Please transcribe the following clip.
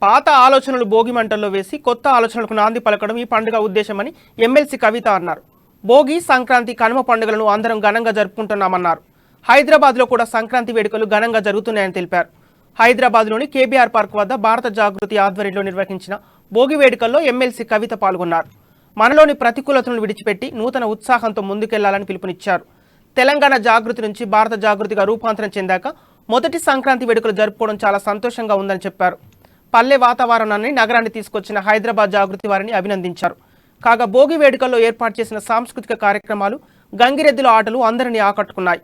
పాత ఆలోచనలు భోగి మంటల్లో వేసి కొత్త ఆలోచనలకు నాంది పలకడం ఈ పండుగ ఉద్దేశమని ఎమ్మెల్సీ కవిత అన్నారు. భోగి, సంక్రాంతి, కనుమ పండుగలను అందరం ఘనంగా జరుపుకుంటున్నామన్నారు. హైదరాబాద్లో కూడా సంక్రాంతి వేడుకలు ఘనంగా జరుగుతున్నాయని తెలిపారు. హైదరాబాద్లోని కేబీఆర్ పార్క్ వద్ద భారత జాగృతి ఆధ్వర్యంలో నిర్వహించిన భోగి వేడుకల్లో ఎమ్మెల్సీ కవిత పాల్గొన్నారు. మనలోని ప్రతికూలతలను విడిచిపెట్టి నూతన ఉత్సాహంతో ముందుకెళ్లాలని పిలుపునిచ్చారు. తెలంగాణ జాగృతి నుంచి భారత జాగృతిగా రూపాంతరం చెందాక మొదటి సంక్రాంతి వేడుకలు జరుపుకోవడం చాలా సంతోషంగా ఉందని చెప్పారు. పల్లె వాతావరణాన్ని నగరాన్ని తీసుకొచ్చిన హైదరాబాద్ జాగృతి వారిని అభినందించారు. కాగా భోగి వేడుకల్లో ఏర్పాటు చేసిన సాంస్కృతిక కార్యక్రమాలు, గంగిరెద్దుల ఆటలు అందరినీ ఆకట్టుకున్నాయి.